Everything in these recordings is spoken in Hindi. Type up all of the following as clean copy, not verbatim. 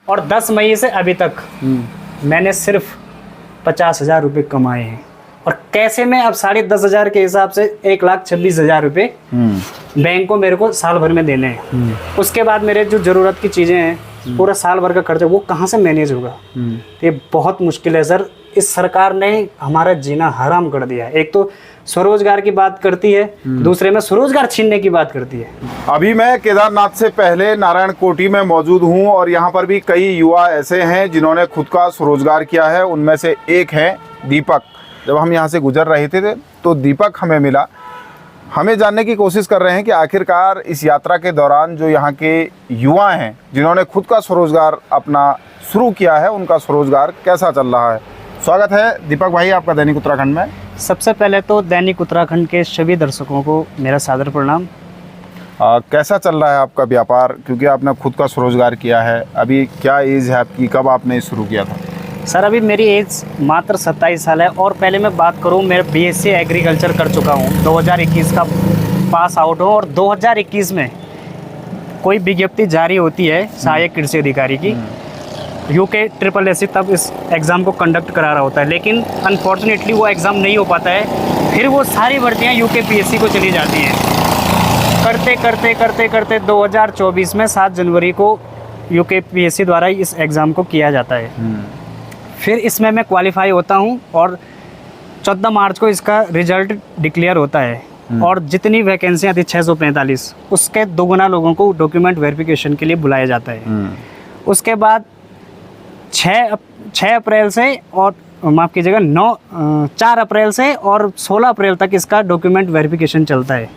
और 10 मई से अभी तक मैंने सिर्फ 50,000 रुपये कमाए हैं। और कैसे मैं अब 10,500 के हिसाब से 1,26,000 रुपये बैंक को मेरे को साल भर में देने हैं। उसके बाद मेरे जो ज़रूरत की चीज़ें हैं, पूरा साल भर का खर्चा वो कहाँ से मैनेज होगा? तो ये बहुत मुश्किल है सर। इस सरकार ने हमारा जीना हराम कर दिया है। एक तो स्वरोजगार की बात करती है, दूसरे में स्वरोजगार छीनने की बात करती है। अभी मैं केदारनाथ से पहले नारायण कोटी में मौजूद हूं और यहाँ पर भी कई युवा ऐसे हैं जिन्होंने खुद का स्वरोजगार किया है। उनमें से एक है दीपक। जब हम यहाँ से गुजर रहे थे तो दीपक हमें मिला। हमें जानने की कोशिश कर रहे हैं कि आखिरकार इस यात्रा के दौरान जो यहाँ के युवा हैं जिन्होंने खुद का स्वरोजगार अपना शुरू किया है, उनका स्वरोजगार कैसा चल रहा है। स्वागत है दीपक भाई आपका दैनिक उत्तराखंड में। सबसे पहले तो दैनिक उत्तराखंड के सभी दर्शकों को मेरा सादर प्रणाम। कैसा चल रहा है आपका व्यापार, क्योंकि आपने खुद का स्वरोजगार किया है? अभी क्या एज है आपकी, कब आपने शुरू किया था? सर अभी मेरी एज मात्र 27 साल है। और पहले मैं बात करूं, मैं BSc एग्रीकल्चर कर चुका हूं, 2021 का पास आउट हूं। और 2021 में कोई विज्ञप्ति जारी होती है सहायक कृषि अधिकारी की, UK SSSC तब इस एग्ज़ाम को कंडक्ट करा रहा होता है, लेकिन अनफॉर्चुनेटली वो एग्ज़ाम नहीं हो पाता है। फिर वो सारी भर्तियाँ UK PSC को चली जाती हैं। करते 2024 में 7 जनवरी को UK PSC द्वारा इस एग्ज़ाम को किया जाता है। फिर इसमें मैं क्वालिफाई होता हूँ और 14 मार्च को इसका रिजल्ट डिक्लेयर होता है। और जितनी वैकेंसियाँ थी 645, उसके दोगुना लोगों को डॉक्यूमेंट वेरिफिकेशन के लिए बुलाया जाता है। उसके बाद 6 अप्रैल से और माफ़ कीजिएगा 4 अप्रैल से और 16 अप्रैल तक इसका डॉक्यूमेंट वेरिफिकेशन चलता है।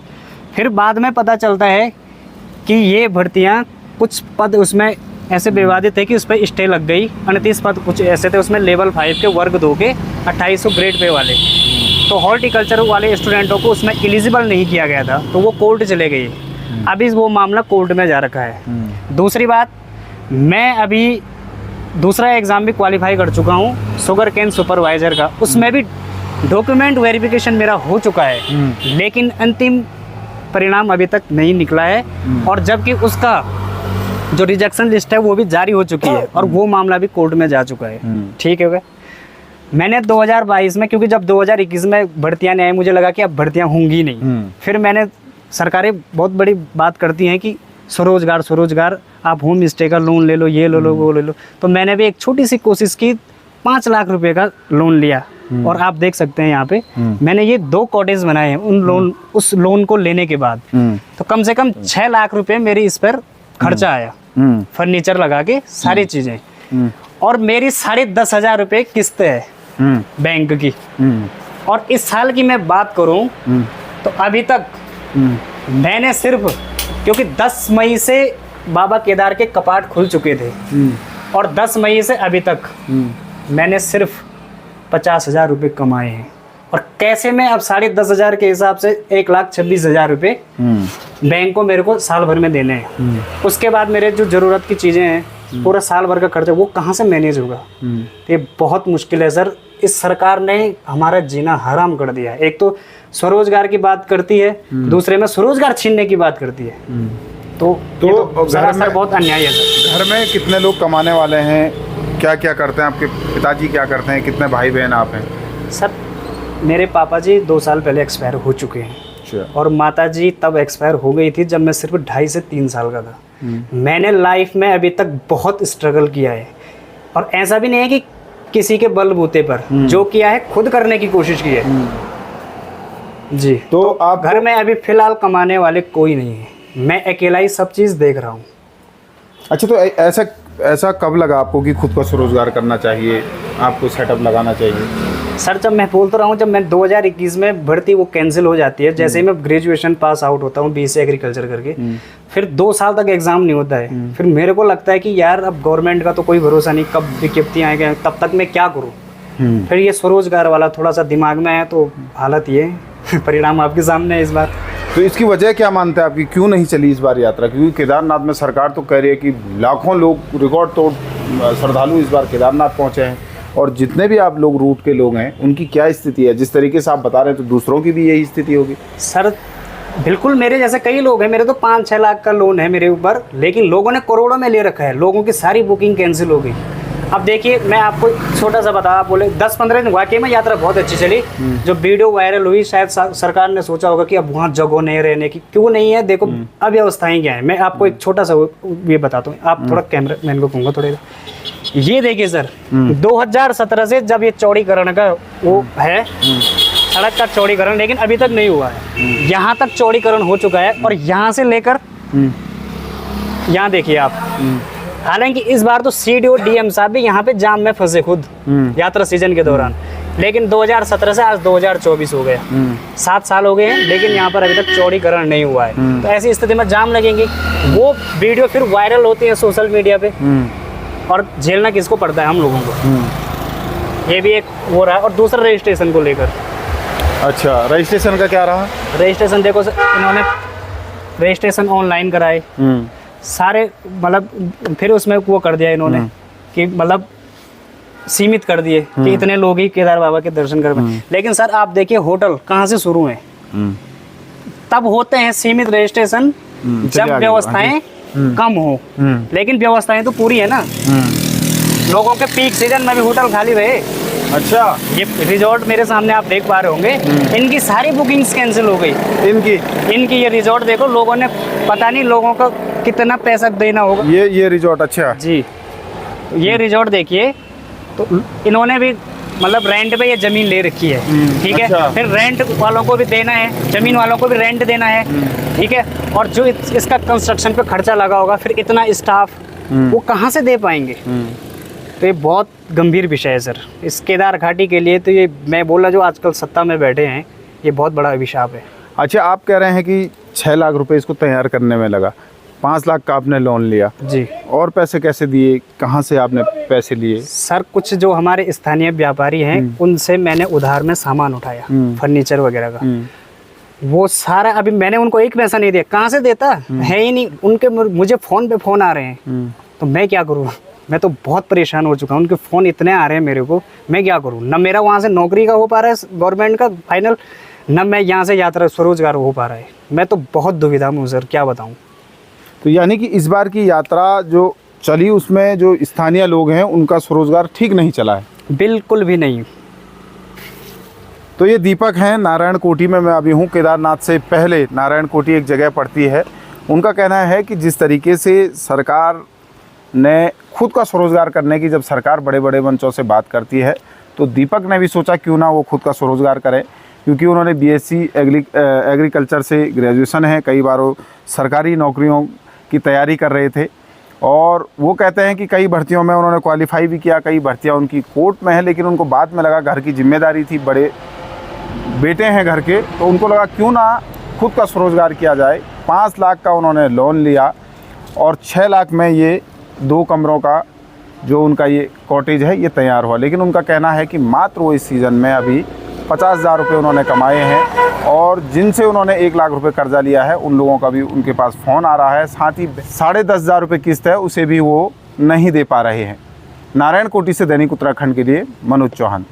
फिर बाद में पता चलता है कि ये भर्तियाँ, कुछ पद उसमें ऐसे विवादित है कि उस पर स्टे लग गई। 29 पद कुछ ऐसे थे उसमें लेवल 5 के वर्ग 2 के 2800 ग्रेड पे वाले, तो हॉर्टिकल्चर वाले स्टूडेंटों को उसमें एलिजिबल नहीं किया गया था, तो वो कोर्ट चले गए। अभी वो मामला कोर्ट में जा रखा है। दूसरी बात, मैं अभी दूसरा एग्ज़ाम भी क्वालिफाई कर चुका हूँ शुगर केन सुपरवाइज़र का। उसमें भी डॉक्यूमेंट वेरिफिकेशन मेरा हो चुका है, लेकिन अंतिम परिणाम अभी तक नहीं निकला है। और जबकि उसका जो रिजेक्शन लिस्ट है वो भी जारी हो चुकी है और वो मामला भी कोर्ट में जा चुका है। ठीक है। मैंने 2022 में, क्योंकि जब 2021 में भर्तियाँ नहीं आई, मुझे लगा कि अब भर्तियाँ होंगी नहीं। फिर मैंने, सरकारें बहुत बड़ी बात करती हैं कि स्वरोजगार, आप होम स्टे का लोन ले लो, ये ले लो, वो ले लो। तो मैंने भी एक छोटी सी कोशिश की, 5 लाख रुपए का लोन लिया। और आप देख सकते हैं यहाँ पे मैंने ये 2 कॉटेज बनाए हैं उस लोन को लेने के बाद। तो कम से कम 6 लाख रुपए मेरी इस पर खर्चा आया, फर्नीचर लगा के सारी चीजें। और मेरी 10,500 रुपये किस्त है बैंक की। और इस साल की मैं बात करूं तो अभी तक मैंने सिर्फ, क्योंकि 10 मई से बाबा केदार के कपाट खुल चुके थे और 10 मई से अभी तक मैंने सिर्फ 50,000 रुपये कमाए हैं। और कैसे मैं अब 10,500 के हिसाब से 1,26,000 रुपये बैंक को मेरे को साल भर में देने हैं। उसके बाद मेरे जो ज़रूरत की चीज़ें हैं, पूरा साल भर का खर्चा वो कहाँ से मैनेज होगा? तो ये बहुत मुश्किल है सर। इस सरकार ने हमारा जीना हराम कर दिया है। एक तो स्वरोजगार की बात करती है, दूसरे में स्वरोजगार छीनने की बात करती है। तो घर में बहुत अन्याय है सर। घर में कितने लोग कमाने वाले हैं, क्या क्या करते हैं? आपके पिताजी क्या करते हैं? कितने भाई बहन आप हैं? सर मेरे पापा जी 2 साल पहले एक्सपायर हो चुके हैं। और माता जी तब एक्सपायर हो गई थी जब मैं सिर्फ 2.5 से 3 साल का था। मैंने लाइफ में अभी तक बहुत स्ट्रगल किया है। और ऐसा भी नहीं है कि किसी के बलबूते पर, जो किया है खुद करने की कोशिश की है जी। तो आप घर में अभी फिलहाल कमाने वाले कोई नहीं है, मैं अकेला ही सब चीज़ देख रहा हूँ। अच्छा, तो ऐसा कब लगा आपको कि खुद का स्वरोजगार करना चाहिए, आपको सेटअप लगाना चाहिए? सर जब मैं बोल तो रहा हूँ, जब मैं 2021 में भर्ती वो कैंसिल हो जाती है, जैसे ही मैं ग्रेजुएशन पास आउट होता हूँ BSc एग्रीकल्चर करके, फिर 2 साल तक एग्ज़ाम नहीं होता है। फिर मेरे को लगता है कि यार अब गवर्नमेंट का तो कोई भरोसा नहीं, कब विज्ञप्तियाँ आएंगे, तब तक मैं क्या करूँ। फिर ये स्वरोजगार वाला थोड़ा सा दिमाग में है, तो हालत ये परिणाम आपके सामने है इस बार। तो इसकी वजह क्या मानते हैं आपकी, क्यों नहीं चली इस बार यात्रा? क्योंकि केदारनाथ में सरकार तो कह रही है कि लाखों लोग, रिकॉर्ड तोड़ श्रद्धालु इस बार केदारनाथ पहुंचे हैं। और जितने भी आप लोग रूट के लोग हैं, उनकी क्या स्थिति है? जिस तरीके से आप बता रहे हैं तो दूसरों की भी यही स्थिति होगी। सर बिल्कुल, मेरे जैसे कई लोग हैं, मेरे तो 5-6 लाख का लोन है मेरे ऊपर, लेकिन लोगों ने करोड़ों में ले रखा है, लोगों की सारी बुकिंग कैंसिल हो गई। अब देखिए, मैं आपको छोटा सा बता, आप बोले 10-15 दिन वाकई में यात्रा बहुत अच्छी चली। जो वीडियो वायरल हुई, शायद सरकार ने सोचा होगा कि अब वहाँ जगह नहीं रहने की, क्यों नहीं है, देखो अव्यवस्थाएं क्या है। मैं आपको एक छोटा सा ये बताता हूँ, आप थोड़ा कैमरा मैन को कहूँगा थोड़े, ये देखिए सर, 2017 से जब ये चौड़ीकरण का वो है, सड़क का चौड़ीकरण, लेकिन अभी तक नहीं हुआ है। यहाँ तक चौड़ीकरण हो चुका है और यहाँ से लेकर यहाँ देखिए आप। हालांकि इस बार तो सीडीओ डीएम साहब भी यहाँ पे जाम में फंसे खुद यात्रा सीजन के दौरान, लेकिन 2017 से आज 2024 हो गया, 7 साल हो गए हैं, लेकिन यहाँ पर अभी तक चौड़ीकरण नहीं हुआ है। तो ऐसी स्थिति में जाम लगेंगे, वो वीडियो फिर वायरल होती है सोशल मीडिया पे, और झेलना किसको पड़ता है, हम लोगों को। ये भी एक हो रहा है। और दूसरा रजिस्ट्रेशन को लेकर, अच्छा, रजिस्ट्रेशन का क्या रहा? रजिस्ट्रेशन देखो सर, इन्होंने रजिस्ट्रेशन ऑनलाइन कराए सारे, मतलब फिर उसमें वो कर दिया इन्होंने कि मतलब सीमित कर दिए कि इतने लोग ही केदार बाबा के दर्शन कर पाए। लेकिन सर आप देखिए, होटल कहाँ से शुरू हैं, तब होते हैं सीमित रजिस्ट्रेशन जब व्यवस्थाएं कम हो, लेकिन व्यवस्थाएं तो पूरी है ना। लोगों के पीक सीजन में भी होटल खाली रहे। अच्छा, ये रिजॉर्ट मेरे सामने आप देख पा रहे होंगे, इनकी सारी बुकिंग्स कैंसिल हो गई। इनकी ये रिजॉर्ट देखो, लोगों ने पता नहीं लोगों को कितना पैसा देना होगा। ये रिजॉर्ट, अच्छा जी, ये रिजॉर्ट देखिए, तो इन्होंने भी मतलब रेंट पे ये जमीन ले रखी है, ठीक है। अच्छा। फिर रेंट वालों को भी देना है, जमीन वालों को भी रेंट देना है, ठीक है। और जो इसका कंस्ट्रक्शन पे खर्चा लगा होगा, फिर इतना स्टाफ वो कहाँ से दे पाएंगे। तो ये बहुत गंभीर विषय है सर इस केदार घाटी के लिए। तो ये मैं बोला, जो आजकल सत्ता में बैठे हैं, ये बहुत बड़ा अभिशाप है। अच्छा, आप कह रहे हैं कि 6 लाख रुपए इसको तैयार करने में लगा, 5 लाख का आपने लोन लिया जी। और पैसे कैसे दिए, कहाँ से आपने पैसे लिए? सर कुछ जो हमारे स्थानीय व्यापारी हैं, उनसे मैंने उधार में सामान उठाया, फर्नीचर वगैरह का। वो सारा, अभी मैंने उनको एक पैसा नहीं दिया, कहाँ से देता है ही नहीं। उनके मुझे फ़ोन पे फ़ोन आ रहे हैं, तो मैं क्या करूँ। मैं तो बहुत परेशान हो चुका हूँ, उनके फ़ोन इतने आ रहे हैं मेरे को, मैं क्या करूँ। न मेरा वहाँ से नौकरी का हो पा रहा है गवर्नमेंट का फाइनल, न मैं यहाँ से यात्रा स्वरोजगार हो पा रहा है। मैं तो बहुत दुविधा में हूँ सर, क्या बताऊँ। तो यानी कि इस बार की यात्रा जो चली, उसमें जो स्थानीय लोग हैं उनका स्वरोजगार ठीक नहीं चला है? बिल्कुल भी नहीं। तो ये दीपक हैं, नारायण कोटी में मैं अभी हूँ। केदारनाथ से पहले नारायण कोटी एक जगह पड़ती है। उनका कहना है कि जिस तरीके से सरकार ने खुद का स्वरोजगार करने की, जब सरकार बड़े बड़े मंचों से बात करती है, तो दीपक ने भी सोचा क्यों ना वो खुद का स्वरोजगार करें, क्योंकि उन्होंने बीएससी एग्रीकल्चर से ग्रेजुएशन है, कई बार वो सरकारी नौकरियों की तैयारी कर रहे थे। और वो कहते हैं कि कई भर्तियों में उन्होंने क्वालिफाई भी किया, कई भर्तियां उनकी कोर्ट में है, लेकिन उनको बाद में लगा घर की जिम्मेदारी थी, बड़े बेटे हैं घर के, तो उनको लगा क्यों ना खुद का स्वरोजगार किया जाए। 5 लाख का उन्होंने लोन लिया और 6 लाख में ये 2 कमरों का जो उनका ये कॉटेज है ये तैयार हुआ। लेकिन उनका कहना है कि मात्र वो इस सीज़न में अभी 50,000 रुपये उन्होंने कमाए हैं, और जिनसे उन्होंने 1 लाख रुपए कर्जा लिया है उन लोगों का भी उनके पास फ़ोन आ रहा है, साथ ही 10,500 रुपये किस्त है उसे भी वो नहीं दे पा रहे हैं। नारायण कोटी से दैनिक उत्तराखंड के लिए मनोज चौहान।